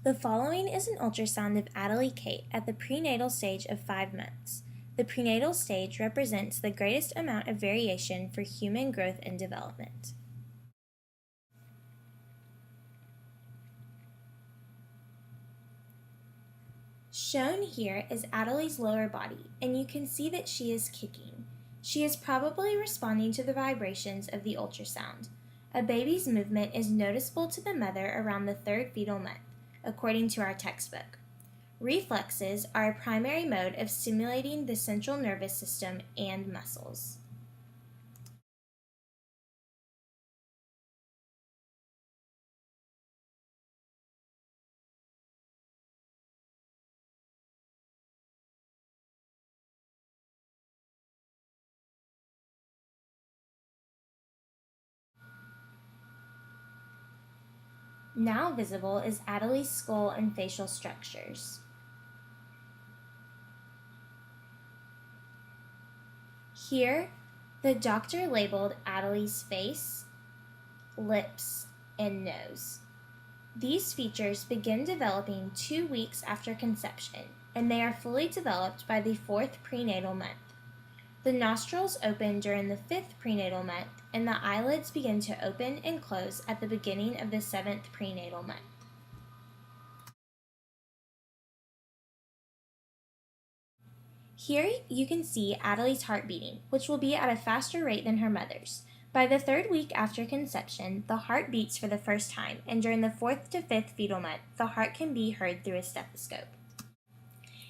The following is an ultrasound of Adelie Kate at the prenatal stage of 5 months. The prenatal stage represents the greatest amount of variation for human growth and development. Shown here is Adelie's lower body, and you can see that she is kicking. She is probably responding to the vibrations of the ultrasound. A baby's movement is noticeable to the mother around the 3rd fetal month, according to our textbook. Reflexes are a primary mode of stimulating the central nervous system and muscles. Now visible is Adelie's skull and facial structures. Here, the doctor labeled Adelie's face, lips, and nose. These features begin developing 2 weeks after conception, and they are fully developed by the 4th prenatal month. The nostrils open during the 5th prenatal month, and the eyelids begin to open and close at the beginning of the 7th prenatal month. Here you can see Adelie's heart beating, which will be at a faster rate than her mother's. By the 3rd week after conception, the heart beats for the first time, and during the 4th to 5th fetal month, the heart can be heard through a stethoscope.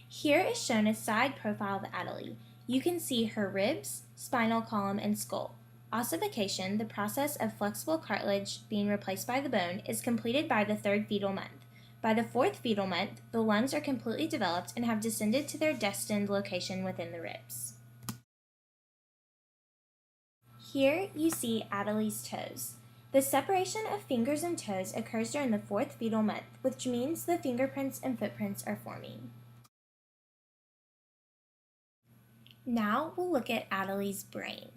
Here is shown a side profile of Adelie. You can see her ribs, spinal column, and skull. Ossification, the process of flexible cartilage being replaced by the bone, is completed by the 3rd fetal month. By the 4th fetal month, the lungs are completely developed and have descended to their destined location within the ribs. Here you see Adelie's toes. The separation of fingers and toes occurs during the 4th fetal month, which means the fingerprints and footprints are forming. Now we'll look at Adelie's brain.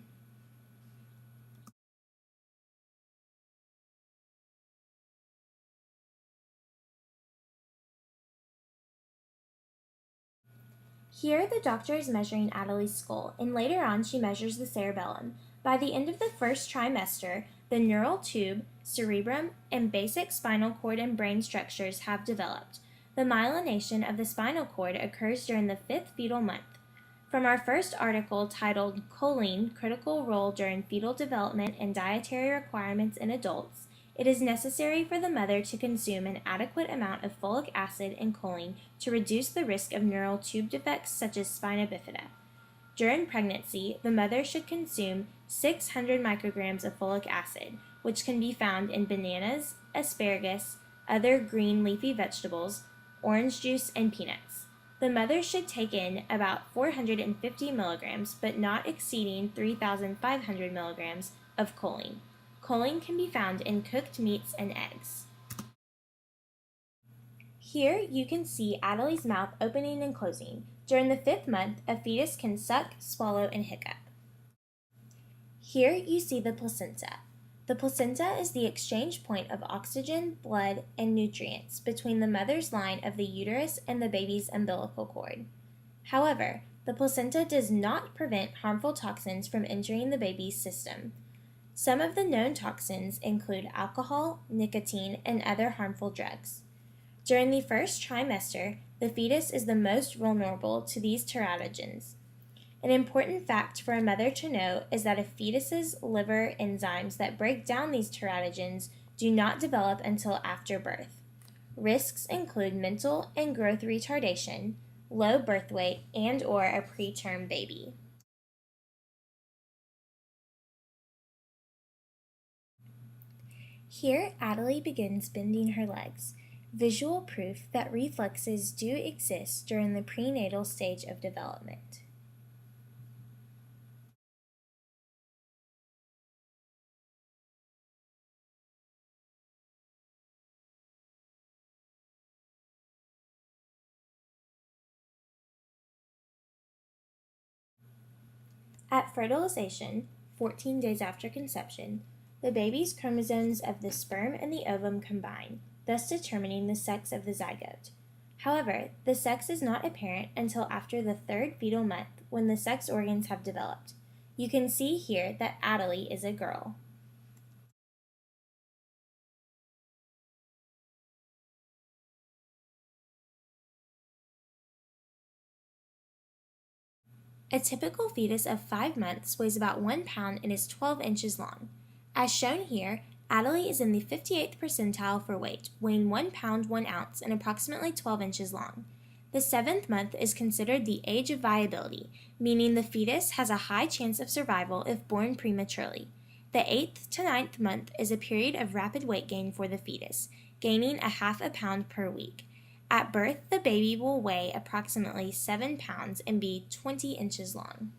Here the doctor is measuring Adelie's skull, and later on she measures the cerebellum. By the end of the 1st trimester, the neural tube, cerebrum, and basic spinal cord and brain structures have developed. The myelination of the spinal cord occurs during the 5th fetal month. From our first article titled Choline, Critical Role During Fetal Development and Dietary Requirements in Adults, it is necessary for the mother to consume an adequate amount of folic acid and choline to reduce the risk of neural tube defects such as spina bifida. During pregnancy, the mother should consume 600 micrograms of folic acid, which can be found in bananas, asparagus, other green leafy vegetables, orange juice, and peanuts. The mother should take in about 450 milligrams, but not exceeding 3,500 milligrams of choline. Choline can be found in cooked meats and eggs. Here you can see Adelie's mouth opening and closing. During the 5th month, a fetus can suck, swallow, and hiccup. Here you see the placenta. The placenta is the exchange point of oxygen, blood, and nutrients between the mother's line of the uterus and the baby's umbilical cord. However, the placenta does not prevent harmful toxins from entering the baby's system. Some of the known toxins include alcohol, nicotine, and other harmful drugs. During the 1st trimester, the fetus is the most vulnerable to these teratogens. An important fact for a mother to know is that a fetus's liver enzymes that break down these teratogens do not develop until after birth. Risks include mental and growth retardation, low birth weight, and/or a preterm baby. Here, Adelie begins bending her legs, visual proof that reflexes do exist during the prenatal stage of development. At fertilization, 14 days after conception, the baby's chromosomes of the sperm and the ovum combine, thus determining the sex of the zygote. However, the sex is not apparent until after the third fetal month when the sex organs have developed. You can see here that Adelie is a girl. A typical fetus of 5 months weighs about 1 pound and is 12 inches long. As shown here, Adelie is in the 58th percentile for weight, weighing 1 pound 1 ounce and approximately 12 inches long. The 7th month is considered the age of viability, meaning the fetus has a high chance of survival if born prematurely. The 8th to 9th month is a period of rapid weight gain for the fetus, gaining a half a pound per week. At birth, the baby will weigh approximately 7 pounds and be 20 inches long.